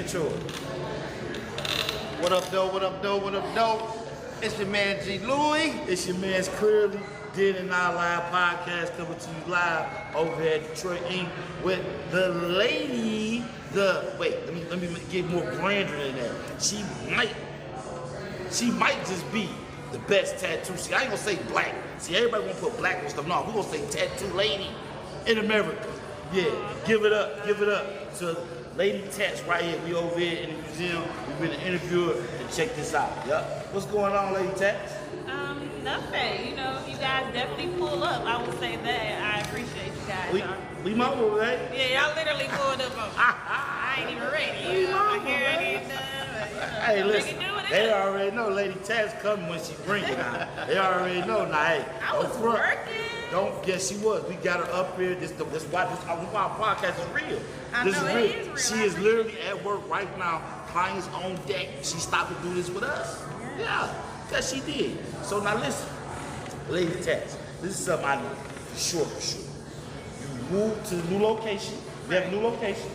intro. What up, though? What up, though? What up, though? It's your man G. Louie. It's your man's Clearly Did It Not Live podcast coming to you live over at Detroit Inc. with the lady. Let me get more grander than that. She might just be the best tattoo. See, I ain't gonna say black. See, everybody wanna put black on stuff. No, we're gonna say tattoo lady in America. Yeah, give it up to Lady Tats right here. We over here in the museum. We've been interviewed and check this out. Yep. What's going on, Lady Tats? Nothing. You know, you guys definitely pull up. I would say that. I appreciate you guys. We mama, right? Yeah, y'all literally pulled up on me. I ain't even ready. You know, my hair ain't done. Hey, listen. They already know Lady Tats coming when she bring it out. They already know. Now, hey, I was working. Don't guess she was. We got her up here. This why our podcast is real. This is real. It is real. She is literally at work right now, clients on deck. She stopped to do this with us. Yeah, she did. So now listen, Lady Tats, this is something I know for sure. You moved to the new location. We have a new location.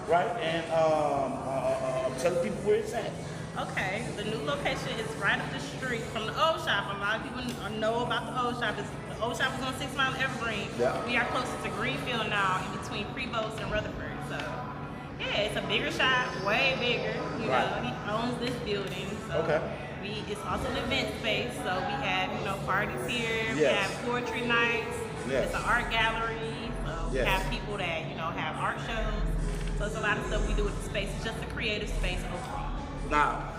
Right? And I'm telling people where it's at. Okay, the new location is right up the street from the old shop. A lot of people know about the old shop. The old shop is on 6 Mile Evergreen. Yeah. We are closer to Greenfield now, in between Prevost and Rutherford. So, yeah, it's a bigger shop, way bigger. You know, he owns this building. So it's also an event space. So we have, parties here. Yes. We have poetry nights. Yes. It's an art gallery. So we have people that, have art shows. So it's a lot of stuff we do with the space. It's just a creative space overall. Now,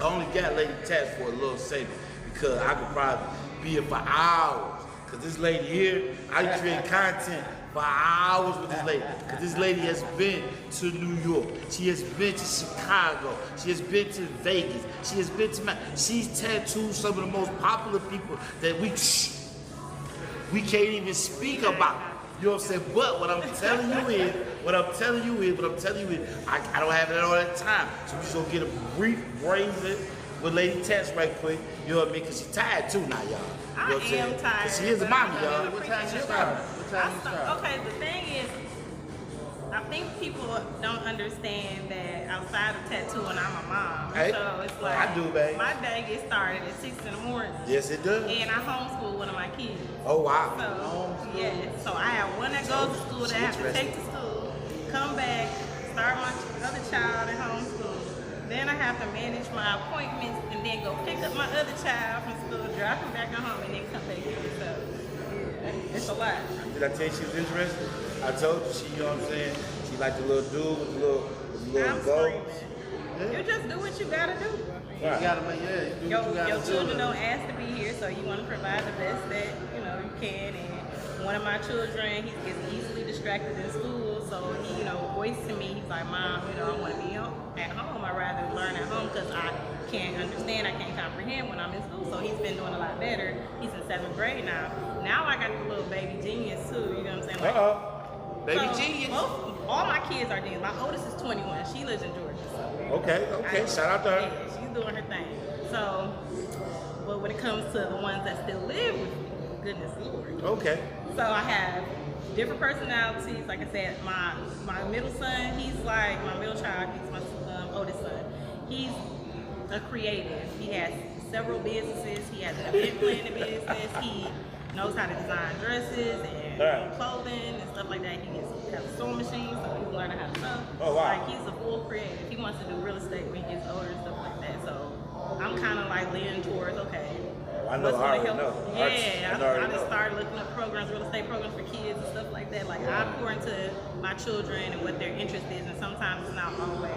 I only got Lady Tats for a little segment because I could probably be here for hours. Because this lady here, I create content for hours with this lady. Because this lady has been to New York. She has been to Chicago. She has been to Vegas. She has been to she's tattooed some of the most popular people that we can't even speak about. You know what I'm saying? But what I'm telling you is, I don't have it all that time. So we're just gonna get a brief brazen with Lady Tats right quick. You know what I mean? Because she's tired too now, y'all. I am tired. She is a mommy, y'all. What time you start? Okay, the thing is, I think people don't understand that outside of tattooing, I'm a mom. Hey, so it's like, I do, babe. My day gets started at 6 in the morning. Yes, it does. And I homeschool one of my kids. Oh, wow. So, so I have one that goes to school that I have to take to school, come back, start my other child at homeschool. Then I have to manage my appointments and then go pick up my other child from school, drop him back at home, and then come back here. So, it's a lot. Did I tell you she was interested? I told you she, you know what I'm saying? She like the little dude with the little goals. Yeah. You just do what you gotta do. You gotta make, your children don't ask to be here, so you want to provide the best that you can. And one of my children, he gets easily distracted in school, so he voiced to me, he's like, Mom, I want to be at home. I'd rather learn at home because I can't understand, I can't comprehend when I'm in school. So he's been doing a lot better. He's in 7th grade now. Now I got the little baby genius too. You know what I'm saying? Like, baby genius. All my kids are genius. My oldest is 21. She lives in Georgia. So Okay. Shout out to her. Yeah, she's doing her thing. So, but when it comes to the ones that still live with me, goodness Lord. Okay. So I have different personalities. Like I said, my middle son, he's like my middle child. He's my oldest son. He's a creative. He has several businesses. He has an event planning business. He knows how to design dresses and clothing and stuff like that. He has a sewing machine, so he's learning how to sew. Oh, wow. Like, he's a full creative. He wants to do real estate when he gets older and stuff like that. So I'm kind of like leaning towards, I know, I already know. I just started looking up programs, real estate programs for kids and stuff like that. Like, I pour into my children and what their interest is, and sometimes it's not always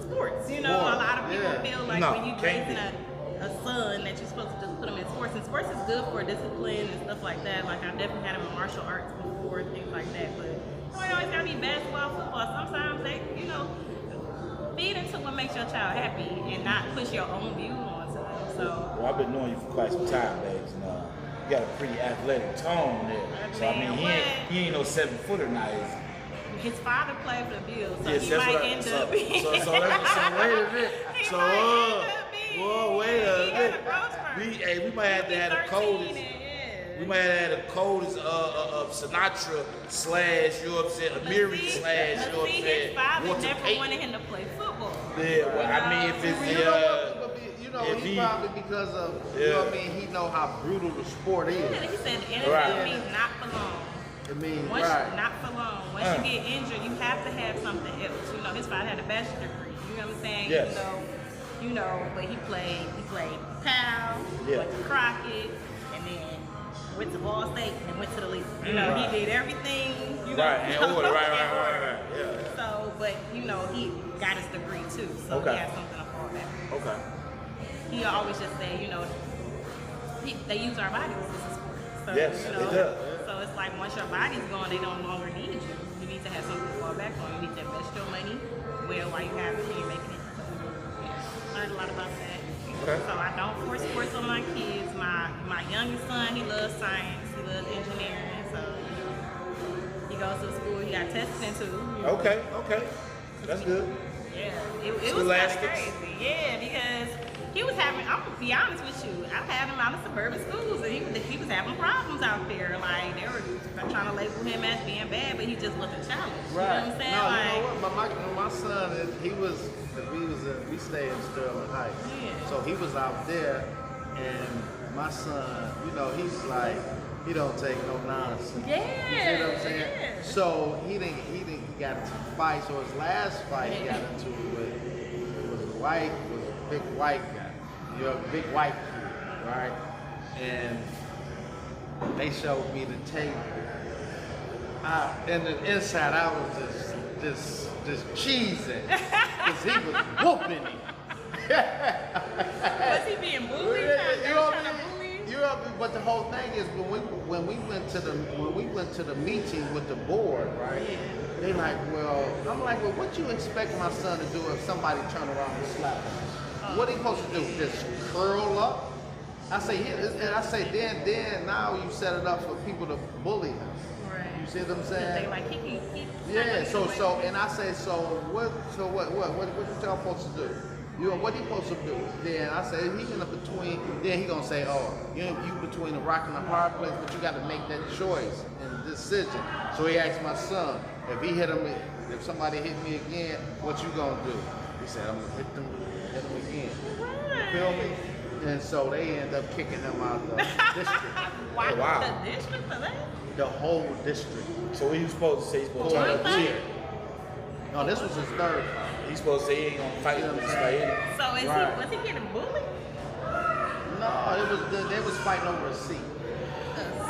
sports. A lot of people feel like when you're raising a son that you're supposed to just put them in sports, and sports is good for discipline and stuff like that. Like, I definitely had him in martial arts before, things like that, but you always gotta be basketball, football. Sometimes they, feed into what makes your child happy and not push your own view onto them. So, I've been knowing you for quite some time, babes, and you got a pretty athletic tone there. So he ain't no 7-footer now, is he? His father played for the Bills, so yes, he might end up being. So wait a minute. Wait a minute. We might have to have the coldest. We might have had the coldest of Sinatra / you know what I'm saying, Amiri / you know what I'm saying. want to never pay. wanted him to play football. Yeah, well, I mean, if it's if he he- probably because of you know what I mean. He know how brutal the sport is. Yeah, he said the NFL Right. means not for long. I mean, Once right. not for long. Once you get injured, you have to have something else. You know, his father had a bachelor's degree. You know what I'm saying? Yes. But he played PAL, Yeah. went to Crockett, and then went to Ball State and then went to the league. You know, Right. he did everything. You know, Right, in order, right, in order. right. Yeah. So, but you know, he got his degree too, so Okay. he had something to fall back on. Okay. He always just say, you know, they use our bodies as a sport. So, Yes, you it know, does. So it's like once your body's gone, they no longer need you. You need to have something to fall back on. You need to invest your money well while you have it and you're making it. So, yeah, learned a lot about that. Okay. So I don't force sports on my kids. My youngest son, he loves science. He loves engineering. So, you know, he goes to school he got tested into. Okay. That's good. Yeah, it was kind of Scholastics. crazy. Yeah, because he was having, I'm gonna be honest with you, I've had him out of suburban schools and he was having problems out there. Like, they were trying to label him as being bad, but he just wasn't challenged. Right. You know what I'm saying? No, like, you know what? My son, we stayed in Sterling Heights. Yeah. So he was out there, and my son, you know, he's like, he don't take no nonsense. Yeah, You see what I'm saying? yeah. So he got into fights. So his last fight he got into was a big white guy. You're a big white kid, right? And they showed me the tape. And the inside, I was just cheesing, because he was whooping him. was he being bullied? You know what Trying I to mean? bully? You know, but the whole thing is when we went to the meeting with the board, right? They like, well, I'm like, well, what you expect my son to do if somebody turn around and slap him? What he supposed to do? Just curl up? I say, then now you set it up for people to bully him. Right. You see what I'm saying? They like, he Yeah, so and I say, what you tell him supposed to do? You know, what he supposed to do? Then I say, he in between, then he gonna say, oh, you between a rock and a hard place, but you gotta make that choice and decision. So he asked my son, if somebody hit me again, what you gonna do? He said, I'm gonna hit them again. You feel me? And so they end up kicking him out of the district. Why Oh, wow. the district for that? The whole district. So what he was supposed to say? He's supposed to turn up Really? cheer. No, this was his third fight. He's supposed to say he ain't gonna fight him. So Right. was he getting bullied? No, they was fighting over a seat.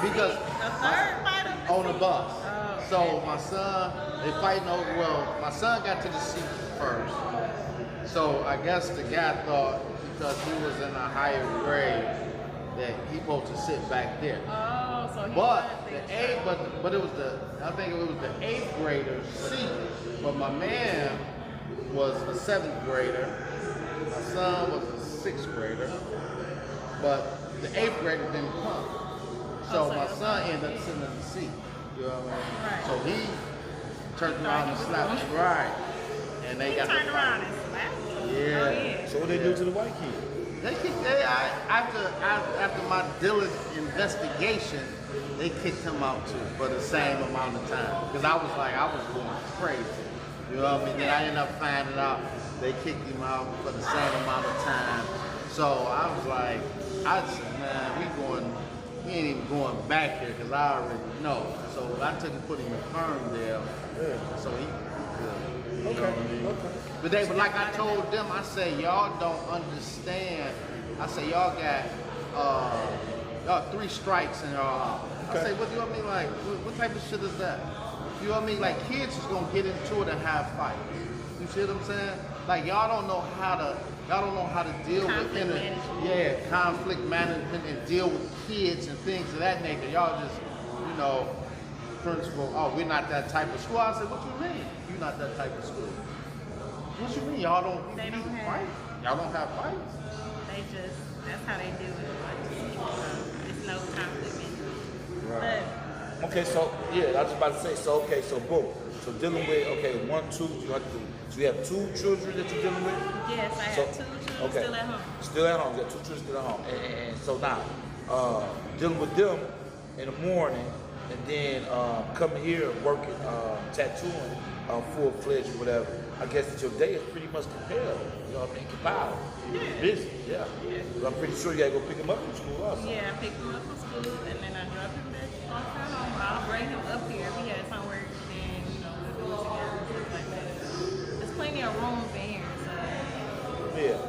Because The third fight of the on the season? bus. Oh, So okay. my son, they fighting over. Well, my son got to the seat first. So I guess the guy thought because he was in a higher grade that he supposed to sit back there. Oh, so he But was the eighth, but it was I think it was the 8th grader's seat. But my man was a 7th grader. My son was a 6th grader. But the 8th grader didn't come. So my son ended up sitting in the seat. You know what I mean? Right. So he turned around and slapped him. Right. And they He got turned the around and slapped him. Yeah. Oh, yeah. So what they do to the white kid? After my diligent investigation, they kicked him out too for the same amount of time. Because I was going crazy. You know what I mean? Then I ended up finding out they kicked him out for the same amount of time. So I was like, I said, man, we ain't even going back here because I already know. So I took and put him in Ferndale. So he could. You know what I mean? But like I told them, I say y'all don't understand. I say y'all got 3 strikes in y'all. I say, what do you know what I mean? Like, what type of shit is that? You know what I mean? Like kids is gonna get into it and have fights. You see what I'm saying? Like y'all don't know how to deal with conflict management and deal with kids and things of that nature. Y'all just, you know, principle, oh, we're not that type of school. I said, what you mean? You're not that type of school. What you mean? Y'all don't They don't have- fight? Y'all don't have fights? That's how they do it. Like, it's no conflict in it. Right. Okay, so yeah, I was just about to say. So boom. So dealing with 1, 2. So you have 2 children that you're dealing with. But yes, I have 2 children still at home. Still at home. You got 2 children still at home. And so now, dealing with them in the morning, and then coming here and working tattooing full-fledged or whatever, I guess that your day is pretty much compelled. You know what I mean? Compiled. Busy, yeah. But I'm pretty sure you gotta go pick him up from school also. Yeah, I pick him up from school and then I drop him back off at home. I'll bring him up here if he has homework, then we'll do it together, stuff like that. There's plenty of rooms in here, so. Yeah.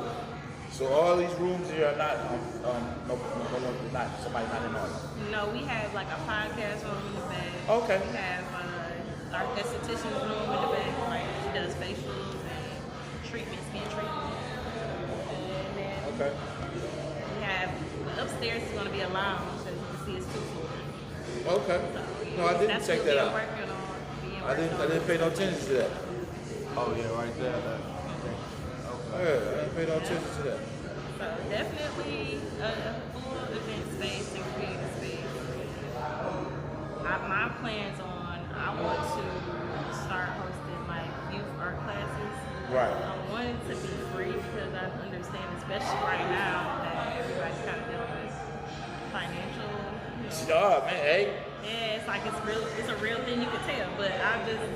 So all these rooms here are not not somebody not in order. No, we have like a podcast room in the back. Okay. We have our esthetician's room in the back, like she does facials and treatments, skin treatments. And then Okay. we have upstairs is going to be a lounge, as you can see, it's 2 floors. Okay. So, No, I didn't that's check what that we're out. working on. I didn't pay no attention to that. Oh yeah, right there. Yeah, I didn't pay no attention to that. So definitely a full event space and creative space. My plans on, I want to start hosting like youth art classes. Right. I want it to be free because I understand, especially right now, that everybody's kind of dealing with financial. Oh man, hey. Yeah, it's like it's a real thing you can tell. But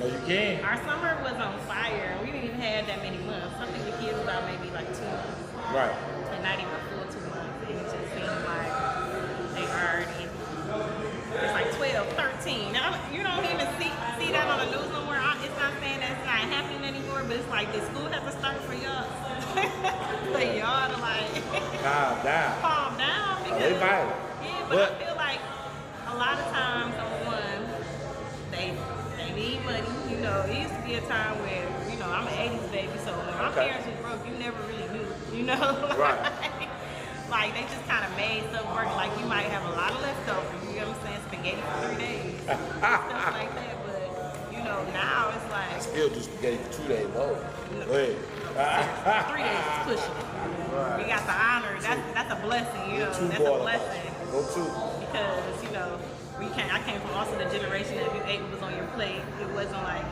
No, you can. our summer was on fire. We didn't even have that many months. I think the kids was about maybe like 2 months. Right. And not even full 2 months. And it just seems like they already, it's like 12, 13. Now, you don't even see that on the news no more. It's not saying that's not happening anymore, but it's like the school has to start for y'all. For y'all to like Calm down. calm down because They violent. yeah, but I feel like a lot of times on one, they need money. It used to be a time where, I'm an 80s baby, so when my Okay. parents was broke, you never really knew, Right. Like they just kind of made stuff work. Like you might have a lot of leftovers, you know what I'm saying? Spaghetti for 3 days, stuff like that. But now it's like Still do spaghetti for 2 days. Whoa. Go ahead. 3 days is pushing it. We got to honor. That's a blessing, Two That's a boiled blessing. Go two. Because I came from also the generation that if you ate what was on your plate, it wasn't like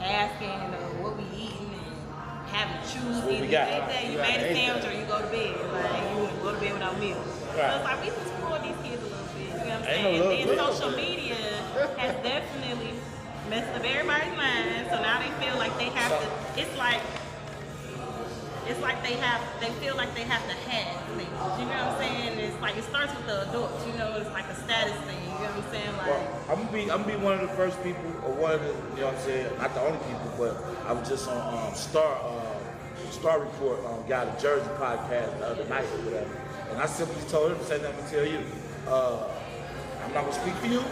asking what we eating and having to choose What we either you got. ate that, you made a sandwich or you go to bed. Like you go to bed without meals. So Right. it's like we just spoil these kids a little bit. You know what I'm Ain't no saying? little And bit. social media has definitely messed up everybody's mind. So now they feel like they have to. It's like they feel like they have to have things. You know what I'm saying? It's like it starts with the adults. It's like a status thing. You know what I'm saying? Like. Well, I'm gonna be one of the first people, or one of the, you know what I'm saying, not the only people, but I was just on Star Report got a Jersey podcast the other night or whatever, and I simply told him, said, let me tell you, I'm not gonna speak for you,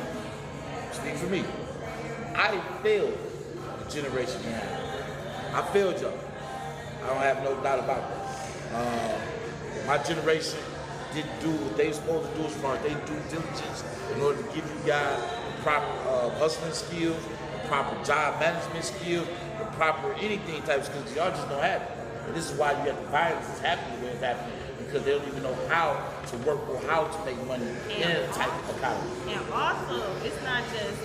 speak for me. I failed the generation now. I failed y'all. I don't have no doubt about that. My generation didn't do what they were supposed to do as far as they due diligence in order to give you guys the proper hustling skills, the proper job management skills, the proper anything type of skills. Y'all just don't have it. And this is why you have the violence that's happening where it's happening, because they don't even know how to work or how to make money in a type of economy. And also, it's not just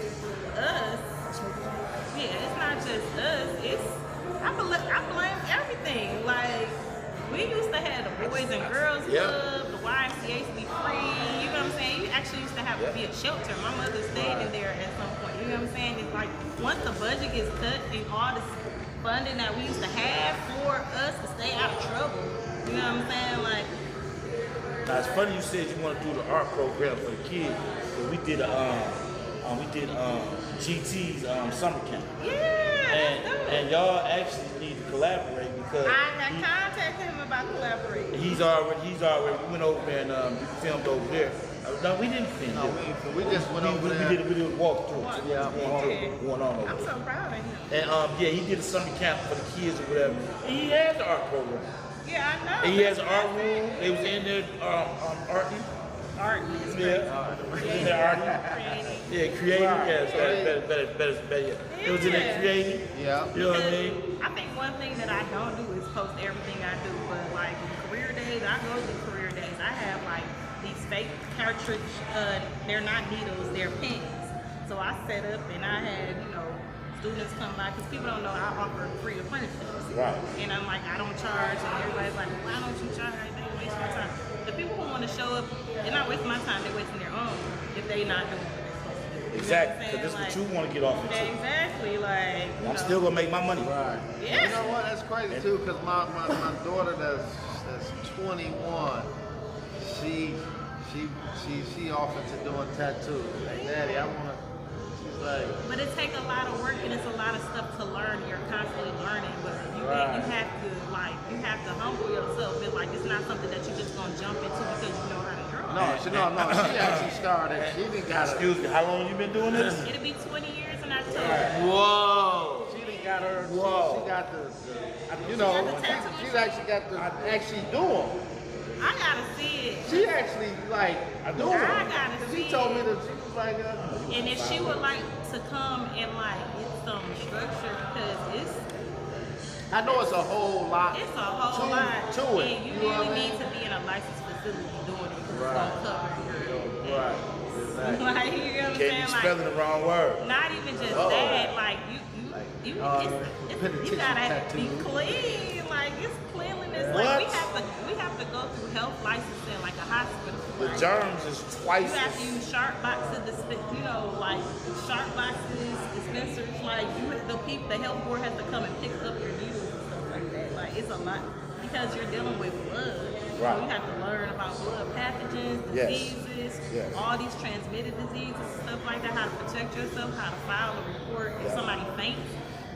us. Yeah, it's not just us. I blame everything. Like we used to have the Boys and Girls Club, the YMCA used to be free. You know what I'm saying? You actually used to have to be a shelter. My mother stayed in there at some point. You know what I'm saying? It's like once the budget gets cut and all this funding that we used to have for us to stay out of trouble. You know what I'm saying? Like. Now it's funny you said you want to do the art program for the kids, but we did GT's summer camp. Yeah, And y'all actually need to collaborate because I contacted him about collaborating. he's already we went over there and we filmed over there. No, we didn't film. No, we just went over there. We did a walkthrough. So Yeah, going on over I'm there. so proud of him. And he did a summer camp for the kids or whatever. And he has the art program. Yeah, I know. And he has an art room. They was in there arting. Art is great. Yeah. In there arting. Yeah, creating. Yeah, better. It was in there creating. Yeah. You know what I mean? I think one thing that I don't do is post everything I do, but like career days, I go to career days. I have like these fake cartridge, they're not needles, they're pens. So I set up and I had, students come by, because people don't know I offer free apprenticeships. Right. And I'm like, I don't charge, and everybody's like, why don't you charge? They waste your time. The people who want to show up, they're not wasting my time, they're wasting their own if they're not doing what they're supposed to do. Exactly, because this is what you want to get off into. Exactly, like. I'm still gonna make my money. Right. Yes. You know what? That's crazy too, because my daughter that's 21, she off into doing tattoos. Like, Daddy, I wanna. She's like. But it takes a lot of work and it's a lot of stuff to learn. You're constantly learning, but you have to humble yourself. It's like it's not something that you're just gonna jump into because you know how to draw. No, she actually started. She didn't got. Excuse me, how long you been doing this? It'll be 20 years in October. Whoa. She didn't got her. Whoa. She got the you know. got the tattoo She's actually got the actually do them. I gotta see it. She actually like do them. I gotta see She told me it. that she was like. And if she would like to come and like get some structure because I know it's a whole lot. it's a whole lot to it. and you know what I really mean? need to be in a licensed facility doing it because Right. it's gonna cover your Right. Exactly. like you know what I'm Can't be saying? spelling the wrong word. Not even just that, like you gotta be tattoo. clean. Like it's cleanliness. What? Like we have to go through health licensing like a hospital. The Like, germs is twice you have to as. use sharp boxes, like sharp boxes, dispensers. Like the health board has to come and pick up your needles and stuff like that. Like it's a lot because you're dealing with blood. Right. So you have to learn about blood pathogens, Yes. diseases, Yes. all these transmitted diseases, stuff like that. How to protect yourself, how to file a report if somebody faints.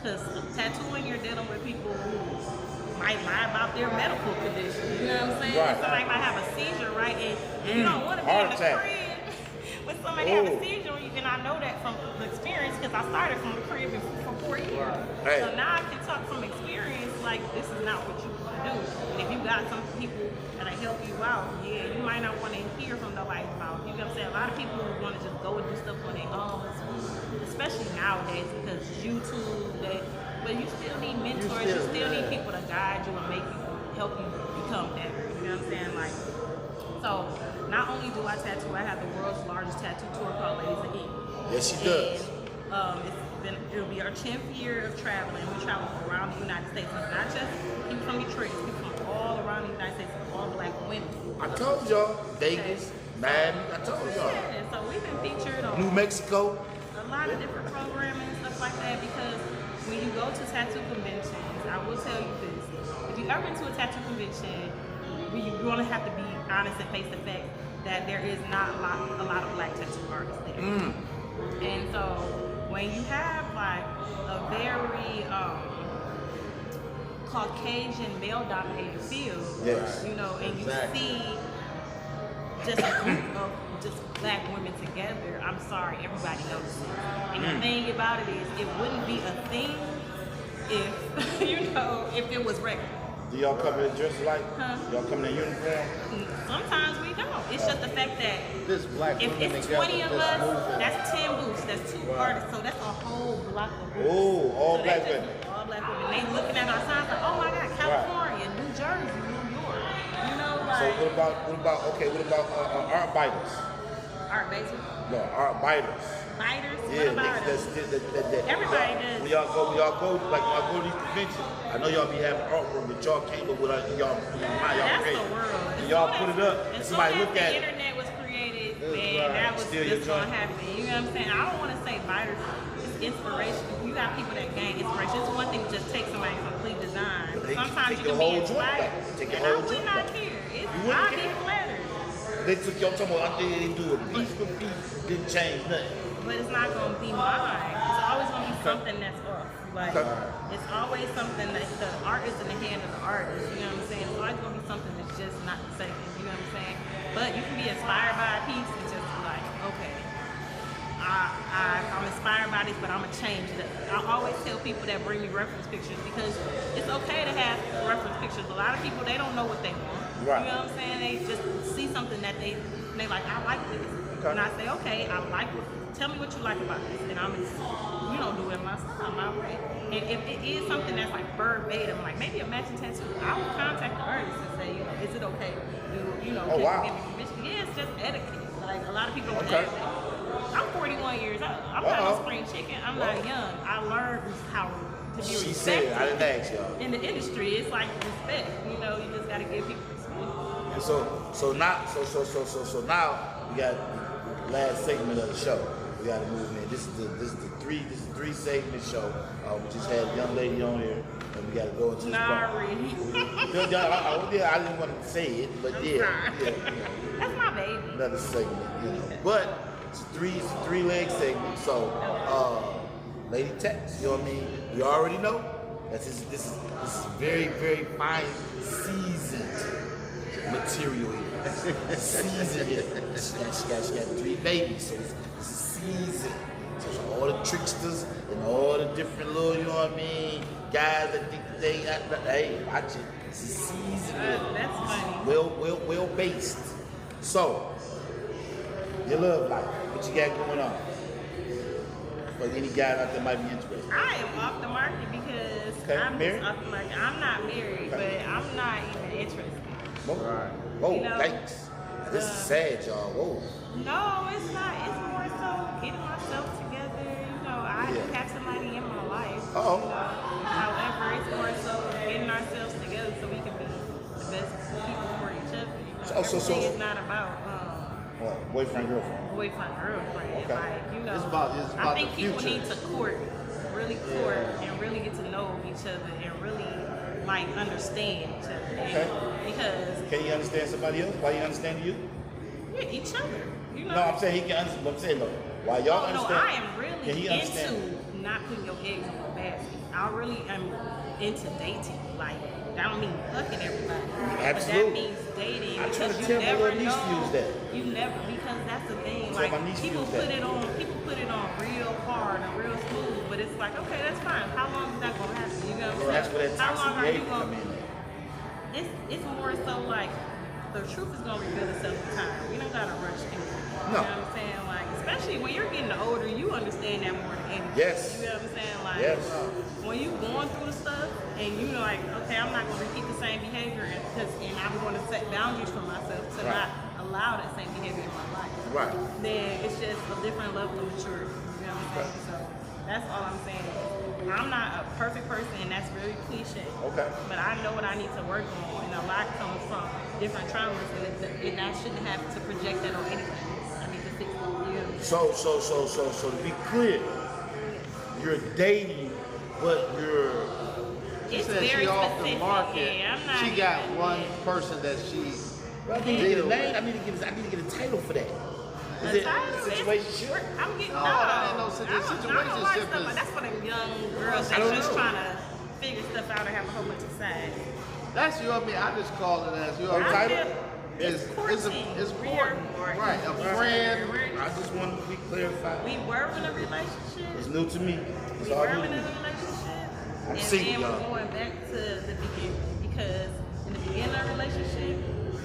Because tattooing, you're dealing with people who might lie about their medical condition. You know what I'm saying? Right. Somebody might have a seizure, right? And you don't want to be Heart in the attack. crib when somebody have Ooh. a seizure, and I know that from the experience because I started from the crib for 4 years. Hey. So now I can talk from experience, like this is not what you want to do. And if you got some people that'll help you out, yeah, you might not want to hear from nobody's mouth. You know what I'm saying? A lot of people want to just go and do stuff on their own, especially nowadays because YouTube, but you still need mentors, you still need people to guide you and help you become better. You know what I'm saying? Like, so not only do I tattoo, I have the world's largest tattoo tour called Ladies of Ink. Yes, she does. And it'll be our 10th year of traveling. We travel around the United States. It's not just people from Detroit, it's people from all around the United States, all black women. I told y'all, Vegas, Miami, I told y'all. Yeah, so we've been featured on New Mexico. a lot of different programming and stuff like that because when you go to tattoo conventions, I will tell you this. If you ever been to a tattoo convention, you're going to have to be honest and face the fact that there is not a lot of black tattoo artists there. And so when you have like a very Caucasian male-dominated field, Yes. you know, and you Exactly. see just a group of just black women together, I'm sorry, everybody notices. And the thing about it is, it wouldn't be a thing if, if it was regular. Do y'all come in dressed like? Huh? Y'all come in uniform? Sometimes we don't. It's just the fact that This black if women it's together, 20 of this us, movement. that's 10 booths, that's 2 artists, so that's a whole block of booths. Oh, all So black they just- women. All black women. They looking at our signs like, oh my God, California, New Jersey, New York. You know, So like what about art biters? art basic. No, art biters. Biters, Yeah, what about that's it? that. Everybody does. When y'all go to these conventions, I know y'all be having artwork, but y'all came up with y'all That's create. the world. And y'all put it up, and As somebody soon as look at the it. internet was created, That's man, right. that was Steal your just gonna joint. happen. You know what I'm saying? I don't want to say biters. It's inspiration. You got people that gain inspiration. It's one thing to just take somebody's complete design. But they Sometimes take you your can whole be joint inspired. back. Take your And I whole would joint not back. care. You wouldn't I'd be care? flattered. They took your talking about they didn't do a piece for piece, didn't change nothing. But it's not gonna be mine. It's always gonna be something that's off. Like Okay. it's always something that the art is in the hand of the artist. You know what I'm saying? It's always gonna be something that's just not the same. You know what I'm saying? But you can be inspired by a piece and just be like, okay, I'm inspired by this, but I'm gonna change it. I always tell people that bring me reference pictures because it's okay to have reference pictures. A lot of people they don't know what they want. Right. You know what I'm saying? They just see something that they like. I like this, Okay. and I say, okay, I like it. Tell me what you like about this, and I'm do it my style, my way. And if it is something that's like verbatim, like maybe a matching tattoo, I would contact the artist and say, is it okay? Oh, wow. Give me permission? Yeah, it's just etiquette. Like a lot of people don't Okay. have that. I'm 41 years old. I'm not Uh-oh. a spring chicken. I'm not young. I learned how to be She respected. said, I didn't ask y'all. In the industry, it's like respect. You know, you just gotta give people respect. And so now we got the last segment of the show. We got to move in. This is the three segment show. We just had a young lady on here, and we got to go into this Not part. really. I didn't want to say it, but I'm yeah, sorry. That's my baby. another segment, you know. But it's a three-leg segment. So, Lady Tex, you know what I mean? We already know that this is very, very fine seasoned material here. Seasoned here. She got 3 babies, so it's seasoned. So all the tricksters and all the different little, you know what I mean, guys that think hey, watch it. It's a seasoned here. That's funny. Well based. So, your love life, what you got going on? For any guy out there might be interested. I am off the market because Okay, I'm married? just off the market. I'm not married, Okay. but I'm not even interested. Whoa, Right. whoa, You know, thanks. This is sad, y'all. Whoa. No, it's not. It's more so getting myself together. You know, I Yeah. have somebody in my life. Uh-oh. You know, however, it's more so getting ourselves together so we can be the best people for each other. You know, everything is not about Boyfriend, girlfriend. boyfriend, girlfriend. Okay. Like, you know, It's about I think the people future. need to really court, and really get to know each other, and really like understand each other. Okay. Because Can you understand somebody else? Why you understand you? yeah, each other. You know. No, I'm saying he can understand. I'm saying, no. Why y'all Oh, no, understand? I am Can really he understand? into not putting your eggs in one basket. I really am into dating. Like, that don't mean fucking everybody. But Absolutely. that means dating. I try to because tell you my never little niece know. views that. You never, because that's the thing. Tell Like, my niece people views put that. it on real hard and real smooth, but it's like, okay, that's fine. How long is that gonna happen? You know what I'm Well, that's saying? where that How long toxic are you behavior come gonna? in. It's more so like the truth is gonna reveal itself in time. We don't gotta rush things. No. You know what I'm saying? Like, especially when you're getting older, you understand that more than anything. Yes. You know what I'm saying? Like, Yes. when you going through the stuff and you know, like, okay, I'm not gonna repeat the same behavior, and I'm going to set boundaries for myself to Right. not allow that same behavior in my life. Right. Then it's just a different level of maturity. You know what I'm saying? So that's all I'm saying. I'm not a perfect person, and that's very cliche. Okay. But I know what I need to work on, and a lot comes from different traumas, and I shouldn't have to project that on anything. I need to fix it. You know? So to be clear, you're dating, but you're She It's said very she off the specific. market. Yeah, I'm not She got even- one person that she I need to get a deal name. with. I need to get a title for that. Is The it title is- situationship? I'm getting No, no. that ain't no I don't like situationship stuff is- like that's for them young girls I don't that's just know. trying to figure stuff out and have a whole bunch of sides. That's you and me. I just call it as you know. Her I title? feel It's courting. it's We important, are right? A courting. friend. I just want to be clarified. We were in a relationship. It's new to me. It's We all were new in to a me. relationship. I'm And single, then y'all. we're going back to the beginning because in the beginning of the relationship,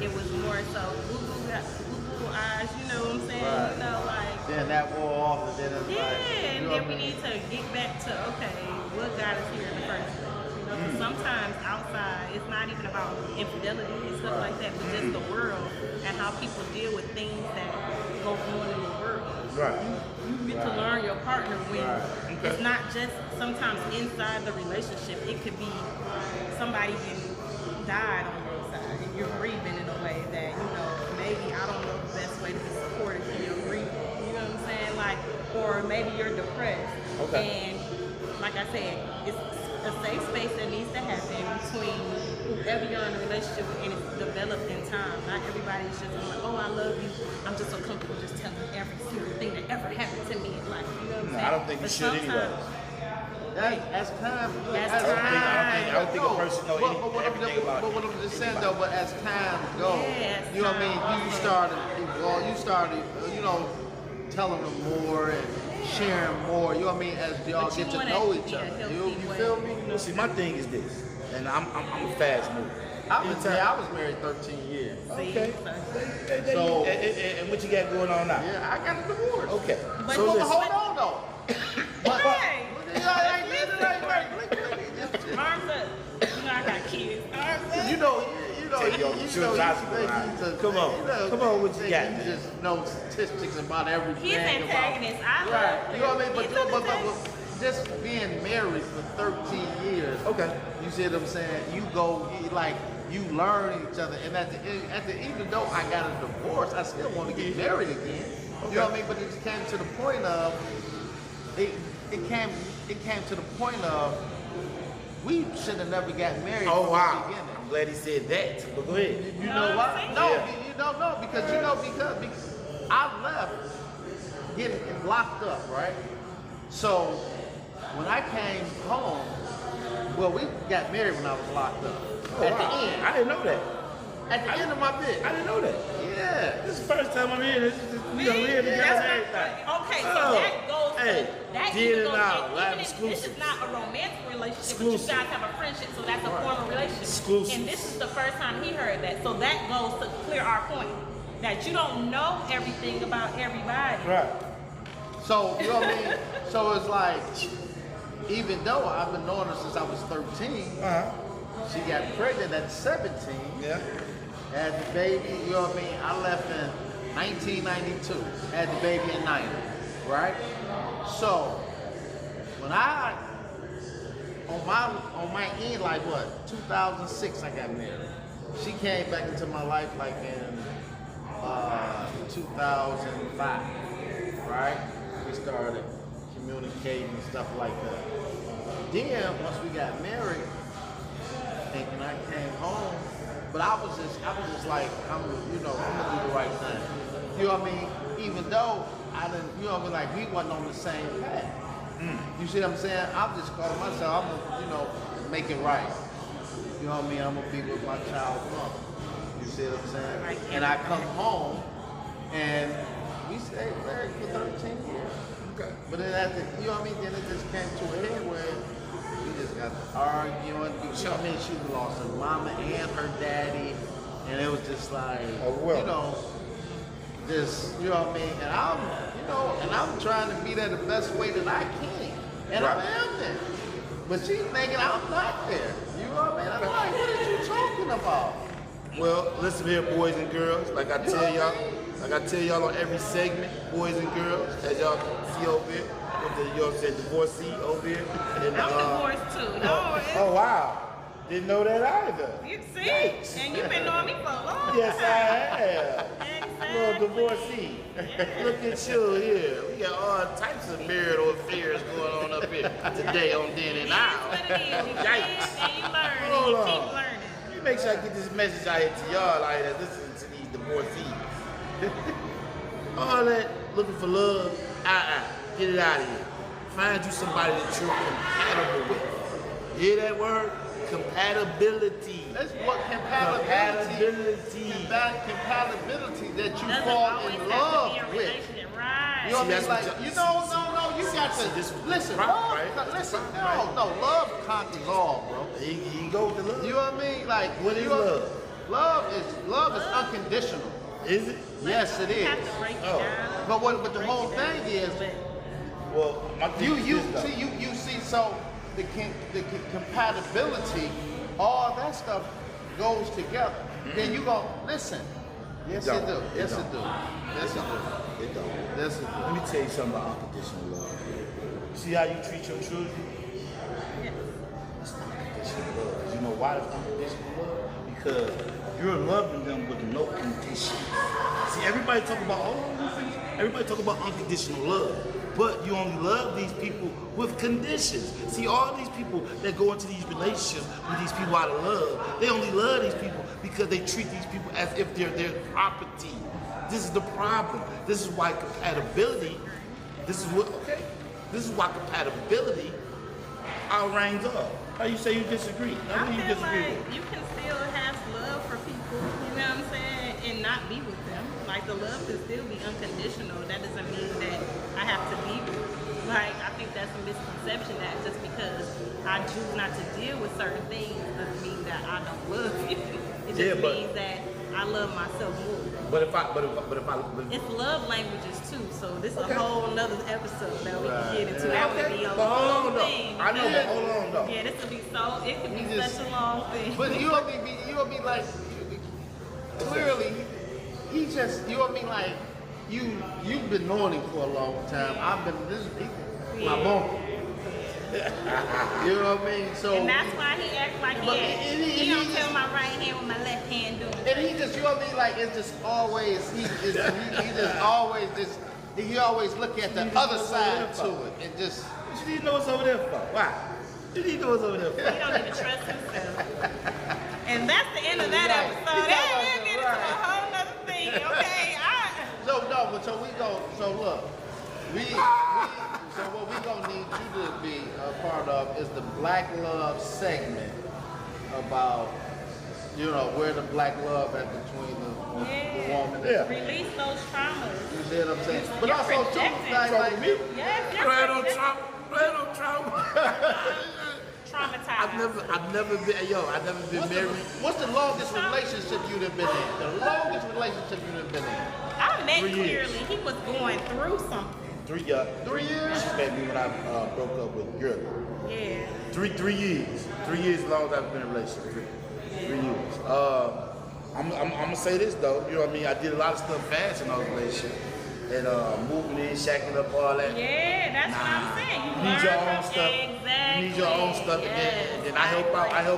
it was more so boo-boo eyes, you know what I'm saying? Right. You know, like, Then that wore off, and then it's yeah, like, and you know then what we I mean? need to get back to, okay, what got us here in the first place? You know, 'cause sometimes outside, it's not even about infidelity and stuff like that, but just the world and how people deal with things that go on in the world. Right. You get to learn your partner when Right. it's not just sometimes inside the relationship. It could be somebody getting died on your side and you're grieving in a way that, you know, maybe I don't know the best way to be supportive in your grief. You know what I'm saying? Like, or maybe you're depressed. Okay. And like I said, it's a safe space that needs to happen between whoever you're in a relationship with, and it's developed in time. Not everybody's just like, oh, I love you. I'm just so comfortable just telling you every single thing that ever happened to me in life. You know what I'm No, saying? I don't think you But should anyway. sometimes- As time, As I don't think a No, person know but what I'm everything just- about But what I'm just saying anybody. though, but as time goes, Yes, you know what I mean? time You also. started, well, you started, you know, telling them more and sharing more. You know what I mean? As y'all But you get to want know it to each be a other. healthy You way. feel me? Well, see, my thing is this, and I'm a fast mover. I was married 13 years. See? Okay. So- And what you got going on now? Yeah, I got a divorce. Okay. But So hold listen. Hold on though. But, Hey! Martha, you know I got kids. Martha. you know, Take your children's hospital line. Come on, what you got, You man? just know statistics about everything. He's antagonist. I love Right. him. You know what I mean? He's an But antagonist. just being married for 13 years. Okay. You see what I'm saying? You learn each other, and even though I got a divorce, I still want to get married again. You know what I mean? But it just came to the point of it came to the point of we should have never got married Oh from wow! the beginning. I'm glad he said that. But go ahead. You know why? No, Yeah. you don't know because because I left getting locked up, right? So when I came home, well, we got married when I was locked up. Oh, At wow. the end. I didn't know that. At the end of my bit. I didn't know that. Yeah. This is the first time I'm hearing this. We done live together and everything. Okay, so Oh, that goes hey, that did even it goes now, in- live even if exclusive. this is not a romantic relationship, Exclusive. but you guys have a friendship, so that's a form of relationship. Exclusive. And this is the first time he heard that. So that goes to clear our point. That you don't know everything about everybody. Right. So, you know what I mean? So it's like, even though I've been knowing her since I was 13, she got pregnant at 17. Yeah. Had the baby, you know what I mean? I left in 1992. Had the baby in 90, right? So when I on my end, like what, 2006 I got married. She came back into my life like in 2005, right? We started communicating and stuff like that. Then once we got married, thinking I came home, but I was just like, I'm gonna do the right thing. You know what I mean? Even though I didn't, you know what I mean, like we wasn't on the same path. You see what I'm saying? I'm just calling myself, I'm gonna, make it right. You know what I mean? I'm gonna be with my child's mother. You see what I'm saying? And I come home and we stayed married for 13 years. Okay. But then after, you know what I mean? Then it just came to a head where we just got to arguing. You know what I mean? She lost her mama and her daddy. And it was just like, just, you know what I mean? And I'm trying to be there the best way that I can. And I am there. But she's thinking I'm not there. You know what I mean? I'm like, what are you talking about? Well, listen here, boys and girls. Like I tell y'all on every segment, boys and girls, as y'all can see over here, with the divorcee over here. And, I'm divorced too. No, oh wow. Didn't know that either. You see? Yikes. And you've been knowing me for a long Yes, I time. have. Little divorcee. Look at you here. We got all types of marital affairs going on up here today on Den and Now. What it is. You Yikes. live and you learn and Hold you on. keep learning. Let me make sure I get this message out here to y'all out here listening to these divorcees. All that looking for love, get it out of here. Find you somebody that you're compatible with. You hear that word? Compatibility. That's what compatibility that you Doesn't fall always in have love to be a with. relationship, right? You know what I See, mean? Like, that's what you know, you got to this was listen. the problem, Love, right? listen, love conquers all, bro. Here you go with the love. You know what I mean? Like, What is you know, love? Love is unconditional. Is it? Yes, it You is. have to break it Oh. down. But the whole thing is, Well, my thing is this, though. you see, so the compatibility, all that stuff goes together. Then you go, listen. Yes, it do. Yes, it do. Yes, it do. It don't. Yes, it do. Let me tell you something about unconditional love. See how you treat your children? That's unconditional love. You know why it's unconditional love? Because you're loving them with no conditions. See, everybody talk about, everybody talk about unconditional love. But you only love these people with conditions. See, all these people that go into these relationships with these people out of love, they only love these people because they treat these people as if they're their property. This is the problem. This is why compatibility, this is why compatibility outranks all. How you say you disagree? How I do you feel disagree like with? you can still have love for people, you know what I'm saying, and not be with them. Like the love can still be unconditional. That doesn't mean that I have to be with you. Like I think that's a misconception that just because I choose not to deal with certain things doesn't mean that I don't love you. It just means that I love myself more. But if I It's love languages too, so this is a whole nother episode that we can get into. That would be a But hold long on though. thing. I know, but hold on though. Yeah, this would be so. It could be You just- such a long thing. But you'll be like, clearly, he just, you know what I mean? Like, you've been knowing him for a long time. This is my bone. You know what I mean? So And that's why he acts like But he acts. and He don't just- tell my right hand what my left hand doing. and he just, you know what I mean? Like it's just always he just always just he always look at the other side to it and just. What you need to know what's over there for? Why? You need to know what's over there for. He don't even trust himself. And that's the end of that Right. episode. He's Hey, talking we'll get into about a right. whole nother thing, okay? So we go. So look, so what we gonna need you to be a part of is the Black Love segment about where the black love at between the woman. Yeah. Release those traumas. You see what I'm saying? But You're also too, projecting. like Me? Yes, you're Plan on projecting. trauma. Plan on trauma. Traumatized. I've never been married. what's the longest relationship you've been in? The longest relationship you've been in? I met 3 years. clearly. He was going through something. 3 years. 3 years? She met me when I broke up with a girl. Yeah. 3 years. 3 years as long as I've been in a relationship. 3 years. I'm gonna say this though. You know what I mean? I did a lot of stuff fast in those relationships. And moving in, shacking up, all that. Yeah, that's what I'm saying. You need your own stuff. Exactly. You need your own stuff, and then I help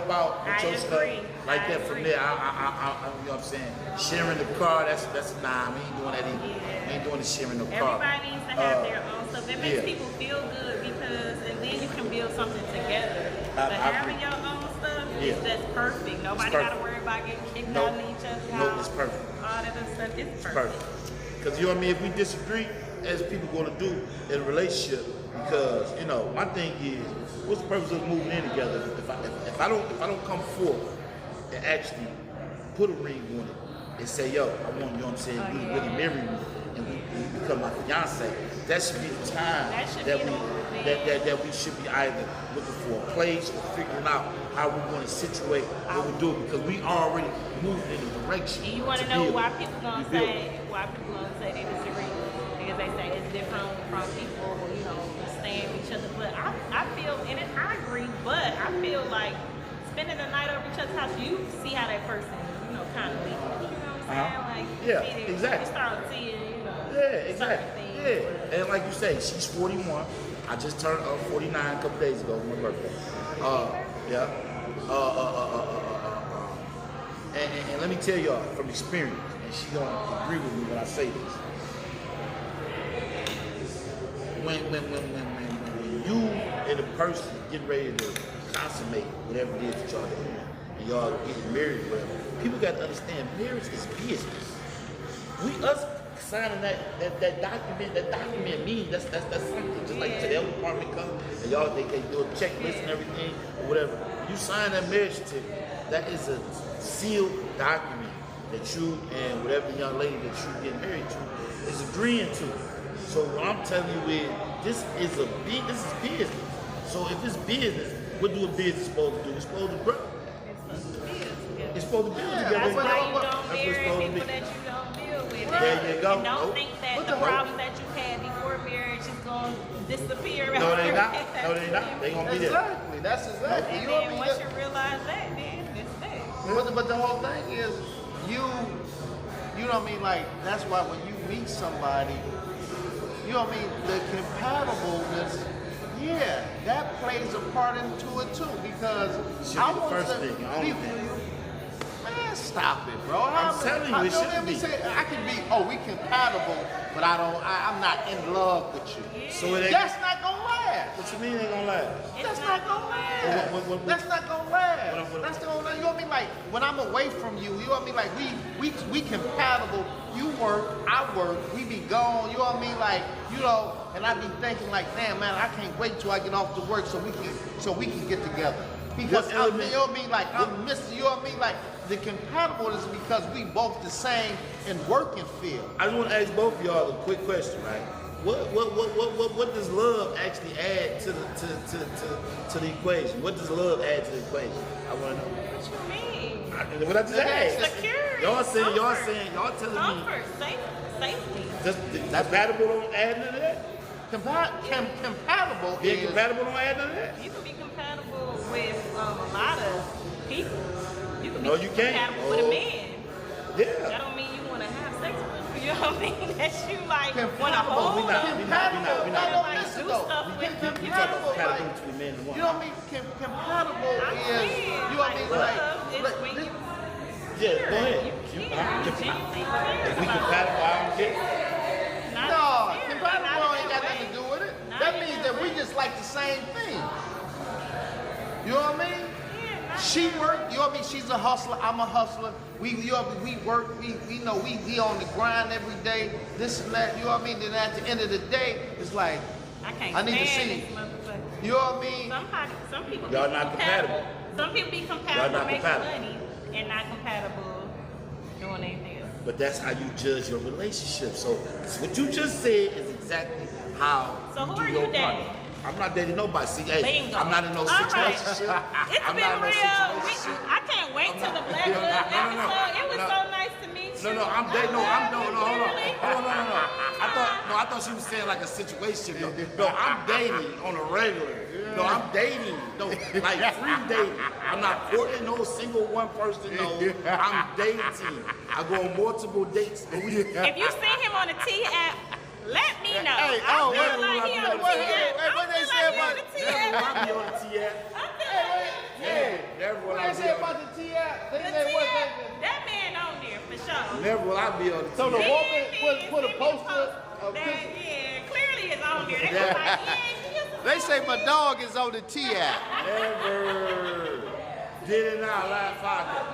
out with I your stuff agree. like I that. From agree. there, I you know what I'm saying. Sharing the car, that's nah. We ain't doing that either. We ain't doing the sharing the car. Everybody needs to have their own stuff. It makes yeah. people feel good because, and then you can build something together. But I having agree. your own stuff Yeah. is just perfect. Nobody perfect. got to worry about getting kicked Nope. out of each other's Nope, house. it's perfect. All that other stuff is It's perfect. perfect. Because you know what I mean. If we disagree, as people gonna do in a relationship, because my thing is, what's the purpose of moving in together if I don't come forth and actually put a ring on it and say, yo, I want you know what I'm saying, you really marry me and we become my fiance. That should be the time That should that be we the movement. that we should be either looking for a place or figuring out how we're going to situate what we do, because we already moved in the direction. And you want to to know build. why people gonna We build. say they disagree? Because they say it's different from people who, staying with each other. But I feel, and I agree, but I feel like spending the night over each other's house, you see how that person, kind of leaves. You know what I'm saying? Like, Yeah, see it, exactly. You start seeing, Yeah, certain exactly. things. Yeah, and like you say, she's 41. I just turned 49 a couple days ago, my birthday. Yeah. And let me tell y'all from experience, and she gonna agree with me when I say this. When you and a person get ready to consummate whatever it is that y'all doing, and y'all getting married, well, people got to understand marriage is business. Us signing that document means that's something. Just like the health department comes and y'all they do a checklist and everything or whatever. You sign that marriage certificate, that is a sealed document that you and whatever young lady that you get married to is agreeing to. So what I'm telling you is this is business. So if it's business, what do a business supposed to do? It's supposed to grow. It's supposed to build together. That's why you That's don't what it's marry supposed to people be. that you don't deal with. There you go. And don't Nope. think that What the the problems that you had before marriage is going to disappear. No, they not. No, they not. They gonna be there. Exactly. That's exactly. And You know what I then mean? once you realize that, then it's there. But the whole thing is, you know what I mean? Like, that's why when you meet somebody, you know what I mean? The compatibleness, yeah, that plays a part into it too. Because Should be the want first to- thing, the only thing. Man, stop it, bro. I'm telling you, it don't shouldn't let me be. say, I can be, we compatible, but I'm not in love with you. So it ain't. That's not gonna last. What you mean ain't gonna last? That's not gonna last. What- That's not gonna last. what- That's gonna last. You know what I mean? Like when I'm away from you, you know what I mean? Like we compatible. You work, I work. We be gone. You know what I mean? Like and I be thinking like, damn man, I can't wait till I get off to work so we can get together. Because What you element- know what I mean? Like I'm missing. You know what I mean? Like the compatible is because we both the same in working field. I just want to ask both of y'all a quick question, right? What does love actually add to the equation? What does love add to the equation? I want to know. What you mean? What I just asked. Security. Y'all telling me Comfort, safety. that's compatible don't add none of that? Compatible Being is compatible don't add none of that? You can be compatible with a lot of people. You can be No, you can't. compatible with a man. Yeah. That don't mean you want to have sex with him. You know don't mean that you like want to hold we not- them. Compatible. we not- No, like, listen do though. stuff with them. We talk about Compatible, compatibility like, between men and women. you know what I mean? Compatible I'm is, saying, you know what I mean? love Like, is when you Yeah, go ahead. you I'm care. You compatible. genuinely If care we about compatible, I don't care. it. Not no, necessarily, compatible not in ain't that got nothing to way. do with it. Not That in means that that we way. just like the same thing. You know what I mean? Yeah, not She in that work, way. you know what I mean? She's a hustler, I'm a hustler. We work, we know we on the grind every day, this and that, you know what I mean? Then at the end of the day, it's like, I can't I need to stand see. this motherfucker. you know what I mean? Some people Y'all be not compatible. compatible. Some people be Y'all compatible not making compatible. money and not compatible doing anything else. But that's how you judge your relationship. So what you just said is exactly how So who do are your you part. dating? I'm not dating nobody. See, hey, Bingo. I'm not in no All right. situation. It's I'm been not in no real. situation. I can't wait till the Black Love episode. It was so nice to meet you. No, I'm dating. No, I'm no, hold on. Really? No. I thought she was saying like a situation. No, I'm dating on a regular. No, I'm dating. No, like free dating. I'm not courting no single one person. No, I'm dating. I go on multiple dates a week. If you see him on the T app, let me know. Hey, I oh, feel wait, like he on the T wait, app. hey, what they say about the T Never will app. I be on the T-app. Never will What I they be say on about the T-app? They The say T what app. That man on there for sure. Never will I be on the So the T-app. woman put a poster of That, picture. yeah, clearly it's on there. They was like, yeah, he used to They say my dog is on the T-app. Never. Did it now, live pocket.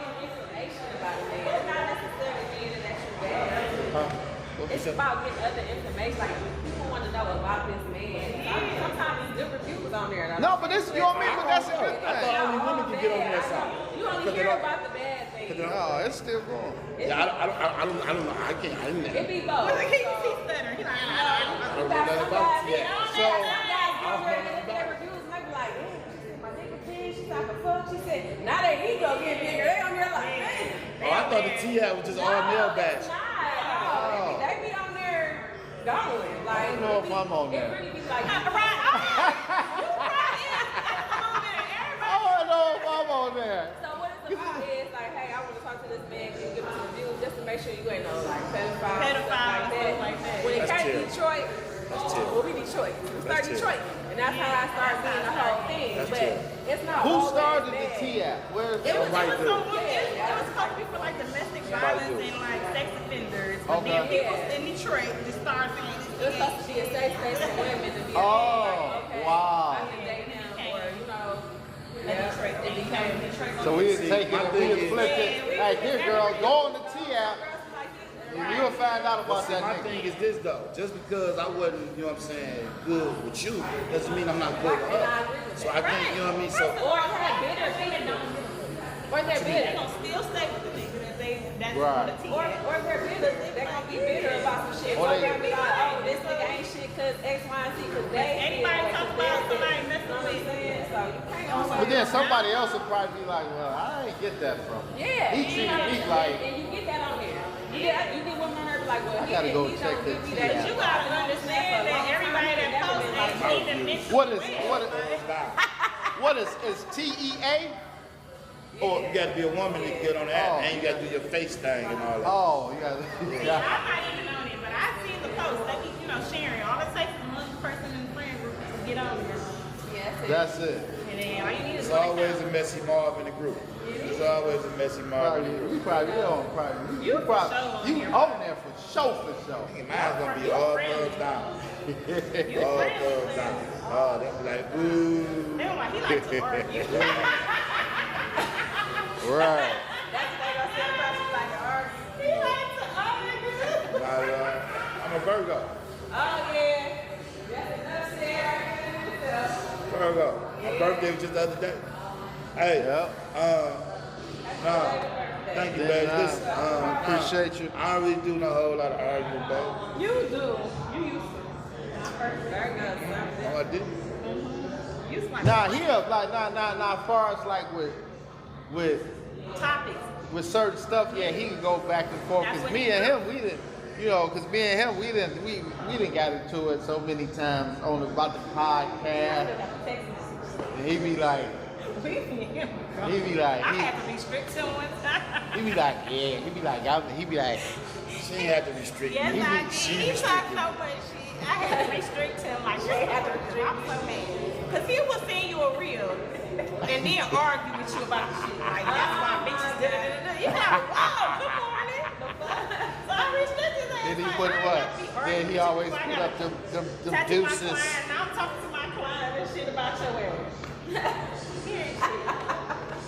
It's about getting other information. Like people want to know about this man. Sometimes it's good reviews on there. though. No, but this, you know what I mean? But that's a good I thought thing. only women could get on that side. You only Because they hear don't- about the bad things. No, it's still going. Yeah, I don't know. I can't. I didn't. It be both. Look, he stuttering. He like, I don't know You got nothing some about guys, it yet. some guys get on there and look at their reviews and they be like, "Damn, she said my nigga big, she's like a fuck." She said, now their ego get bigger. They on there like, man. Oh, I thought the T-app was just all male batch. Oh. They be on there going. Like, I don't know if I'm on it there. really be like, right. You right. I want to know if I'm on there. so what it's about is like, hey, I want to talk to this man, can you give me some reviews just to make sure you ain't no like pedophile, Pedophile, stuff like that. When it That's came to chill. Detroit, chill. well, we Detroit. We start That's chill. Detroit. And that's how I started seeing the whole thing. That's But chill. it's not Who always started the bad. T-app? Where is It was, Somebody it was, do. so, it was supposed to be for like domestic violence do. and like sex offenders. But Okay. then people in Detroit just started saying It was supposed to be a safe space for women to be Oh, like, okay, wow. I can date him or, you know, Detroit. They became Detroit. So we just take my it, thing we just is- flip it. Hey, here, girl, go on the T-app, and you'll find out But about see, that my nigga. thing is this though. Just because I wasn't, you know what I'm saying, good with you, doesn't mean I'm not good with her. So I think, you know what I mean. So or they're bitter, or they're They bitter. gonna still stay with the nigga that's Right. on the T. Or they're bitter. They're gonna be bitter about some shit. Or Or they- they're gonna be like, oh, this nigga ain't shit because X, Y, and Z because they. Anybody did, talk like, about they somebody did. messing You know what I'm with- saying? So you can't. But then somebody else will probably be like, well, I ain't get that from him. Yeah. He treated me like, And you get that on there. You get women on there be like, well, I gotta go he check don't the give me T-app. that. You gotta understand that everybody that posts ain't even mentioned. what is T-E-A? or you got to be a woman to get on that, Oh. and you got to do your face thing and all that. Oh, you got I'm not even on it, but I see the post. They be, sharing. All it takes is one person in the friend group to get on there. Yes. That's it. And then all you need is It's always a messy mob in the group. It's always a messy mob in the Probably, group. you probably, you don't probably, You you for probably, sure on you here. on there for sure, for sure. Mine's gonna be all thumbs down. All thumbs down. Oh, they'll be like, ooh. They were like, he likes to argue. Right. That's what they gonna say about you, like an argument. He likes to argue. I'm a Virgo. Oh yeah. That's enough there. Virgo. My birthday was just the other day. Hey, Yep. thank you, Yeah, baby. nah. Listen, Appreciate you. I don't really do no whole lot of arguing, baby. You do. You used to. Very good. Oh, I did. You used to like Nah, he up like nah. As far as like with topics. certain stuff, yeah, he can go back and forth. That's Cause what me he and do. him, we didn't, cause me and him, we didn't got into it so many times on about the podcast. And he be like, I he be like, had to be strict to him one time. he be like, yeah, he be like, She ain't had to restrict Yes, me. I did. She He talked restricted so me. much shit. I had to restrict him like she had to restrict. I'm so mad. Because he was saying you were real and then argue with you about shit. Like, that's why bitches did it. You're like, wow, good morning. So I restricted his ass. Then he like, put I what? gotta be Then arguing he with always you. I put gotta up them touch my deuces. client, and I'm talking to my client and shit about your ass. He ain't shit.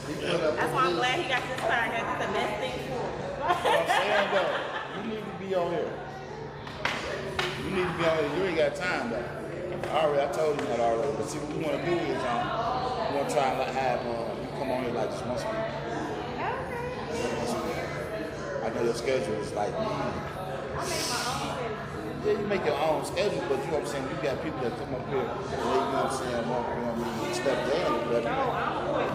He put up That's them why I'm deuces. glad he got this podcast. It's the best thing for him. I'm saying though, you need to be on here. You need to be on here. You ain't got time though. I told you that already. But see, what we want to do is, we want to try and have you come on here like just once a week. I know your schedule is like, yeah, you make your own schedule, but you know what I'm saying. You got people that come up here, and they, you know what I'm saying, want to step down or whatever. No, I'm going.